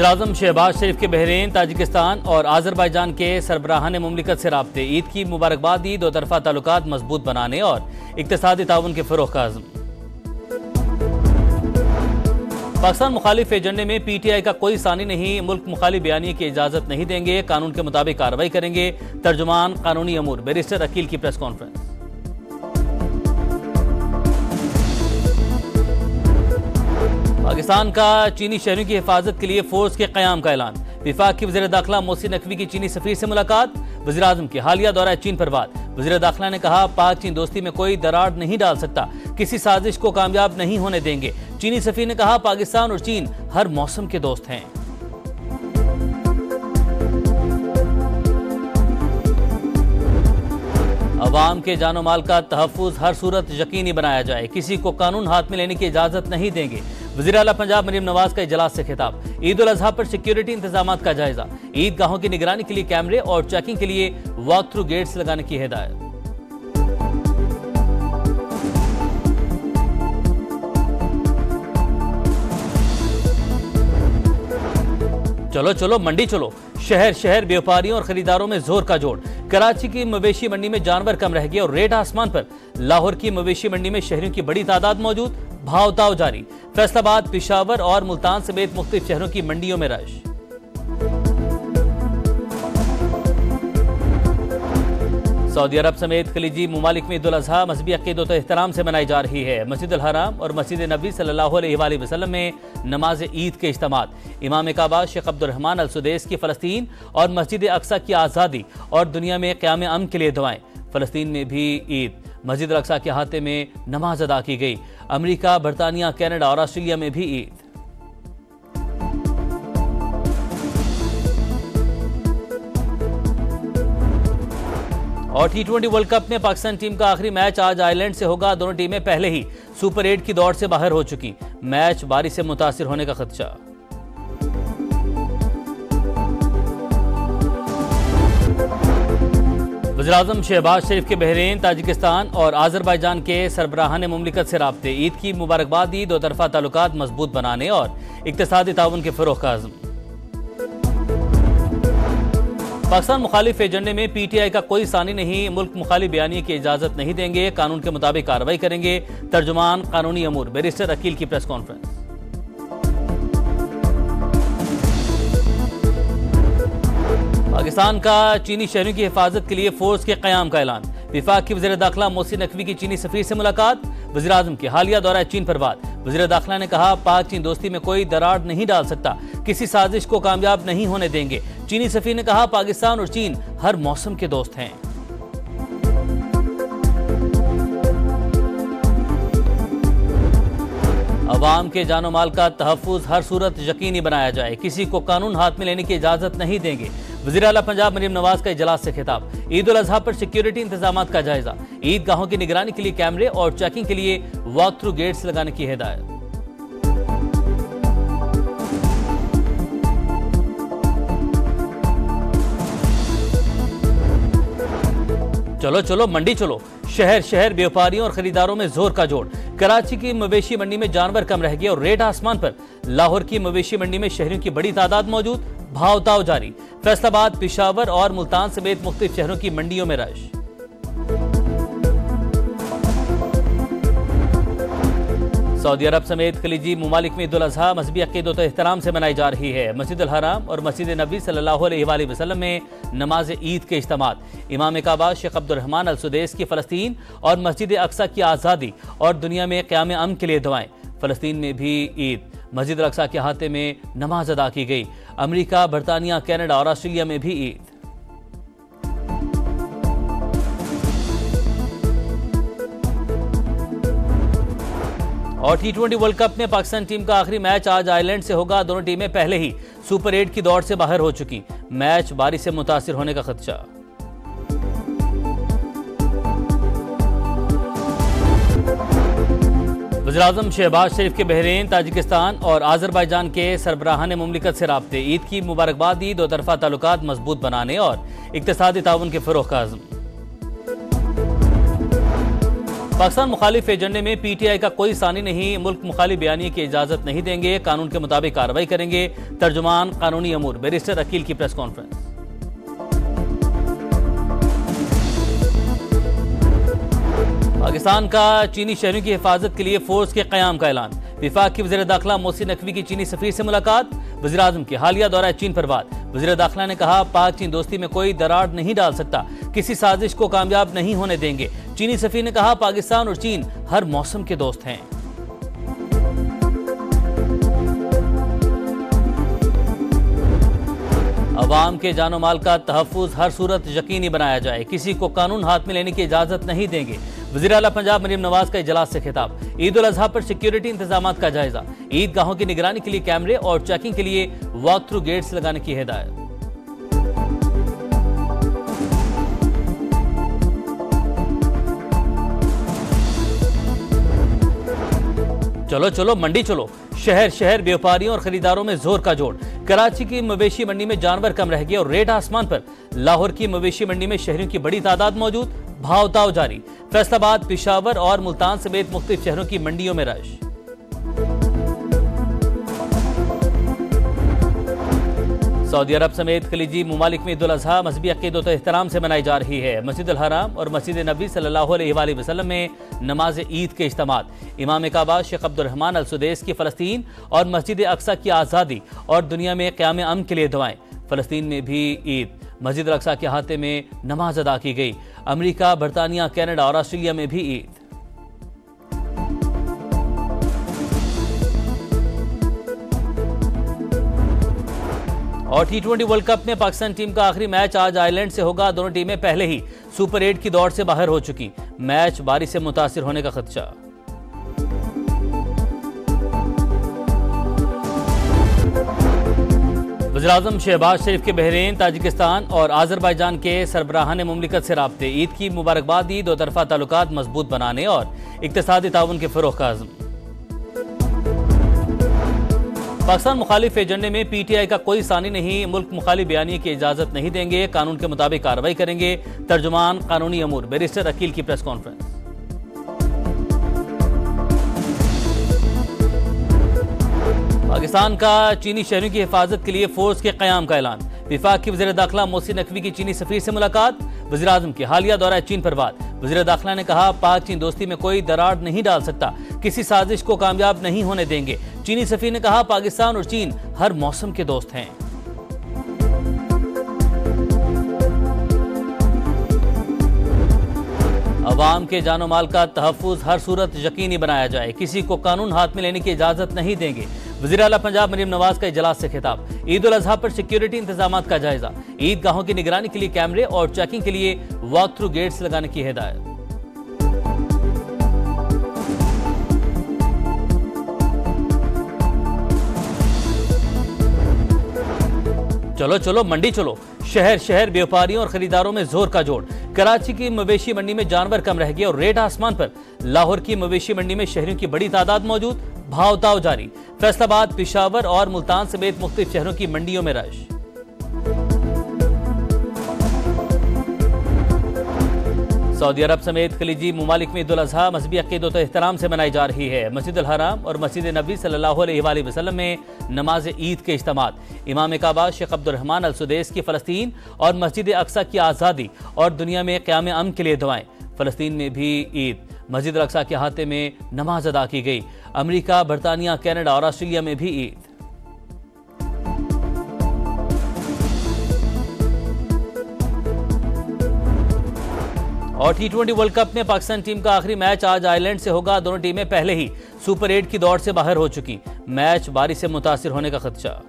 वज़ीर-ए-आज़म शहबाज शरीफ के Bahrain, Tajikistan और आज़रबाईजान के सरबराहान मुमलिकत से राब्ते, ईद की मुबारकबाद दी, दो तरफ़ा ताल्लुकात मजबूत बनाने और इक़्तिसादी ताउन के फ़रोग़ का अज़्म। पाकिस्तान मुखालिफ एजेंडे में PTI का कोई सानी नहीं, मुल्क मुखालिफ बयानी की इजाज़त नहीं देंगे, कानून के मुताबिक कार्रवाई करेंगे। तर्जुमान कानूनी अमूर बैरिस्टर अकील की प्रेस कॉन्फ्रेंस। पाकिस्तान का चीनी शहरियों की हिफाजत के लिए फोर्स के क़याम का ऐलान। विफाक की वज़ीर दाखिला मोहसिन नकवी की चीनी सफ़ीर से मुलाकात। वज़ीर-ए-आज़म की हालिया दौरा चीन पर बात। वज़ीर दाखिला ने कहा, पाक चीन दोस्ती में कोई दरार नहीं डाल सकता, किसी साजिश को कामयाब नहीं होने देंगे। चीनी सफ़ीर ने कहा, पाकिस्तान और चीन हर मौसम के दोस्त हैं। अवाम के जानो माल का तहफ़्फ़ुज़ हर सूरत यकीनी बनाया जाए, किसी को कानून हाथ में लेने की इजाज़त नहीं देंगे। वज़ीर आला पंजाब मरीम नवाज का इजलास से खिताब। ईद उल अज़हा पर सिक्योरिटी इंतजाम का जायजा। ईदगाहों की निगरानी के लिए कैमरे और चेकिंग के लिए वॉक थ्रू गेट्स लगाने की हिदायत। चलो चलो मंडी चलो, शहर शहर व्यापारियों और खरीदारों में जोर का जोड़। कराची की मवेशी मंडी में जानवर कम रह गए और रेट आसमान पर। लाहौर की मवेशी मंडी में शहरियों की बड़ी तादाद मौजूद, भाव ताव जारी। फैसलाबाद, पेशावर और मुल्तान समेत मुख्तलिफ शहरों की मंडियों में रश। सऊदी अरब समेत खलीजी ममालिक में ईद उल अज़हा मजहबी अक़ीदत व एहतराम से मनाई जा रही है। मस्जिद अल हराम और मस्जिद नबी सल्लल्लाहु अलैहि वसल्लम में नमाज ईद के इज्तिमात। इमाम काबा शेख अब्दुर्रहमान अल सुदैस की फ़लस्तीन और मस्जिद अक्सा की आज़ादी और दुनिया में क़याम अमन के लिए दुआएं। फ़लस्तीन में भी ईद, मस्जिद अल अक्सा के अहाते में नमाज अदा की गई। अमेरिका, बरतानिया, कनाडा और ऑस्ट्रेलिया में भी ईद। और T20 वर्ल्ड कप में पाकिस्तान टीम का आखिरी मैच आज आयरलैंड से होगा। दोनों टीमें पहले ही सुपर 8 की दौड़ से बाहर हो चुकी। मैच बारिश से मुतासिर होने का खदशा। वज़ीर-ए-आज़म शहबाज शरीफ के बहरीन, ताजिकिस्तान और आज़रबाईजान के सरबराहान मुमलिकत से राब्ते, ईद की मुबारकबाद दी, दो तरफ़ा ताल्लुकात मजबूत बनाने और इक़्तिसादी ताउन के फ़रोग़ का अज़्म। पाकिस्तान मुखालिफ एजेंडे में PTI का कोई सानी नहीं, मुल्क मुखालिफ बयानी की इजाज़त नहीं देंगे, कानून के मुताबिक कार्रवाई करेंगे। तर्जुमान कानूनी अमूर बैरिस्टर अकील की प्रेस कॉन्फ्रेंस। पाकिस्तान का चीनी शहरियों की हिफाजत के लिए फोर्स के क़याम का ऐलान। विफाक की वज़ीर दाखिला मोहसिन नकवी की चीनी सफ़ीर से मुलाकात। वज़ीर-ए-आज़म की हालिया दौरा चीन पर बात। वज़ीर दाखिला ने कहा, पाक चीन दोस्ती में कोई दरार नहीं डाल सकता, किसी साजिश को कामयाब नहीं होने देंगे। चीनी सफ़ीर ने कहा, पाकिस्तान और चीन हर मौसम के दोस्त हैं। अवाम के जानो माल का तहफ़्फ़ुज़ हर सूरत यकीनी बनाया जाए, किसी को कानून हाथ में लेने की इजाज़त नहीं देंगे। वज़ीर आला पंजाब मरीम नवाज का इजलास से खिताब। ईद उल अज़हा पर सिक्योरिटी इंतजाम का जायजा। ईदगाहों की निगरानी के लिए कैमरे और चेकिंग के लिए वॉक थ्रू गेट्स लगाने की हिदायत। चलो चलो मंडी चलो, शहर शहर व्यापारियों और खरीदारों में जोर का जोड़। कराची की मवेशी मंडी में जानवर कम रह गए और रेट आसमान पर। लाहौर की मवेशी मंडी में शहरियों की बड़ी तादाद मौजूद, भाव ताव जारी। फैसलाबाद, पेशावर और मुल्तान समेत मुख्तलिफ शहरों की मंडियों में रश। सऊदी अरब समेत खलीजी ममालिक में ईद उल अज़हा मजहबी अक़ीदत व एहतराम से मनाई जा रही है। मस्जिद अल हराम और मस्जिद नबी सल्लल्लाहु अलैहि वसल्लम में नमाज ईद के इज्तिमात। इमाम काबा शेख अब्दुर्रहमान अल सुदैस की फ़लस्तीन और मस्जिद अक्सा की आज़ादी और दुनिया में क़याम अमन के लिए दुआएं। फ़लस्तीन में भी ईद, मस्जिद अल अक्सा के अहाते में नमाज अदा की गई। अमेरिका, बरतानिया, कनाडा और ऑस्ट्रेलिया में भी ईद। और T20 वर्ल्ड कप में पाकिस्तान टीम का आखिरी मैच आज आयरलैंड से होगा। दोनों टीमें पहले ही सुपर 8 की दौड़ से बाहर हो चुकी। मैच बारिश से मुतासिर होने का खदशा। वज़ीर-ए-आज़म शहबाज शरीफ के बहरीन, ताजिकिस्तान और आज़रबाईजान के सरबराहान मुमलिकत से राब्ते, ईद की मुबारकबाद दी, दो तरफ़ा ताल्लुकात मजबूत बनाने और इक़्तिसादी ताउन के फ़रोग़ का अज़्म। पाकिस्तान मुखालिफ एजेंडे में पीटीआई का कोई सानी नहीं, मुल्क मुखालिफ बयानी की इजाजत नहीं देंगे, कानून के मुताबिक कार्रवाई करेंगे। तर्जुमान कानूनी अमूर बैरिस्टर अकील की प्रेस कॉन्फ्रेंस। पाकिस्तान का चीनी शहरों की हिफाजत के लिए फोर्स के क़याम का ऐलान। विफाक की वज़ीर दाखिला मोहसिन नकवी की चीनी सफीर से मुलाकात। वज़ीर आज़म की हालिया दौरा चीन पर बात। वज़ीर दाखिला ने कहा, पाक चीन दोस्ती में कोई दरार नहीं डाल सकता, किसी साजिश को कामयाब नहीं होने देंगे। चीनी सफीर ने कहा, पाकिस्तान और चीन हर मौसम के दोस्त हैं। अवाम के जानो माल का तहफ़्फ़ुज़ हर सूरत यकीनी बनाया जाए, किसी को कानून हाथ में लेने की इजाजत नहीं देंगे। वज़ीर आला पंजाब मरीम नवाज का इजलास से खिताब। ईद उल अज़हा पर सिक्योरिटी इंतजामात का जायजा। ईदगाहों की निगरानी के लिए कैमरे और चेकिंग के लिए वॉक थ्रू गेट्स लगाने की हिदायत। चलो चलो मंडी चलो, शहर शहर व्यापारियों और खरीदारों में जोर का जोड़। कराची की मवेशी मंडी में जानवर कम रह गए और रेट आसमान पर। लाहौर की मवेशी मंडी में शहरियों की बड़ी तादाद मौजूद, भाव ताव जारी। फैसलाबाद, पेशावर और मुल्तान समेत मुख्तलिफ शहरों की मंडियों में रश। सऊदी अरब समेत खलीजी ममालिक में ईद उल अज़हा मजहबी अक़ीदत और एहतराम से मनाई जा रही है। मस्जिद अल हराम और मस्जिद नबी सल्लल्लाहु अलैहि वसल्लम में नमाज ईद के इज्तिमात। इमाम काबा शेख अब्दुर्रहमान अल सुदैस की फ़लस्तीन और मस्जिद अक्सा की आज़ादी और दुनिया में क़याम अमन के लिए दुआएं। फ़लस्तीन में भी ईद, मस्जिद अल अक्सा के अहाते में नमाज अदा की गई। अमरीका, बरतानिया, कनाडा और ऑस्ट्रेलिया में भी ईद। और T20 वर्ल्ड कप में पाकिस्तान टीम का आखिरी मैच आज आयरलैंड से होगा। दोनों टीमें पहले ही सुपर 8 की दौड़ से बाहर हो चुकी। मैच बारिश से मुतासिर होने का खदशा। वज़ीर आज़म शहबाज शरीफ के बहरीन, ताजिकिस्तान और आज़रबाईजान के सरबराहान मुमलिकत से राब्ते। ईद की मुबारकबाद दी। दो तरफा ताल्लुकात मजबूत बनाने और इक़्तिसादी ताउन के फ़रोग़ का अज़्म। पाकिस्तान मुखालिफ एजेंडे में पीटीआई का कोई सानी नहीं, मुल्क मुखालिफ बयानी की इजाजत नहीं देंगे, कानून के मुताबिक कार्रवाई करेंगे। तर्जुमान कानूनी अमूर बैरिस्टर अकील की प्रेस कॉन्फ्रेंस। पाकिस्तान का चीनी शहरों की हिफाजत के लिए फोर्स के क़याम का ऐलान। विफाक की वज़ीर दाखिला मोहसिन नकवी की चीनी सफीर से मुलाकात। वज़ीर आज़म की हालिया दौरा चीन पर बात। वज़ीर दाखिला ने कहा, पाक चीन दोस्ती में कोई दरार नहीं डाल सकता, किसी साजिश को कामयाब नहीं होने देंगे। चीनी सफीर ने कहा, पाकिस्तान और चीन हर मौसम के दोस्त हैं। अवाम के जानो माल का तहफ़्फ़ुज़ हर सूरत यकीनी बनाया जाए, किसी को कानून हाथ में लेने की इजाजत नहीं देंगे। वज़ीर आला पंजाब मरीम नवाज का इजलास से खिताब। ईद उल अज़हा पर सिक्योरिटी इंतजामात का जायजा। ईदगाहों की निगरानी के लिए कैमरे और चेकिंग के लिए वॉक थ्रू गेट्स लगाने की हिदायत। चलो चलो मंडी चलो, शहर शहर व्यापारियों और खरीदारों में जोर का जोड़। कराची की मवेशी मंडी में जानवर कम रह गए और रेट आसमान पर। लाहौर की मवेशी मंडी में शहरियों की बड़ी तादाद मौजूद, भाव ताव जारी। फैसलाबाद, पेशावर और मुल्तान समेत मुख्तलिफ शहरों की मंडियों में रश। सऊदी अरब समेत खलीजी ममालिक में ईद उल अज़हा मजहबी अक़ीदत और एहतराम से मनाई जा रही है। मस्जिद अल हराम और मस्जिद नबी सल्लल्लाहु अलैहि वसल्लम में नमाज ईद के इज्तिमात। इमाम काबा शेख अब्दुर्रहमान अल सुदैस की फ़लस्तीन और मस्जिद अक्सा की आज़ादी और दुनिया में क़याम अमन के लिए दुआएं। फ़लस्तीन में भी ईद, मस्जिद अल अक्सा के अहाते में नमाज अदा की गई। अमरीका, बरतानिया, कनाडा और ऑस्ट्रेलिया में भी ईद। और T20 वर्ल्ड कप में पाकिस्तान टीम का आखिरी मैच आज आयरलैंड से होगा। दोनों टीमें पहले ही सुपर 8 की दौड़ से बाहर हो चुकी। मैच बारिश से मुतासिर होने का खदशा।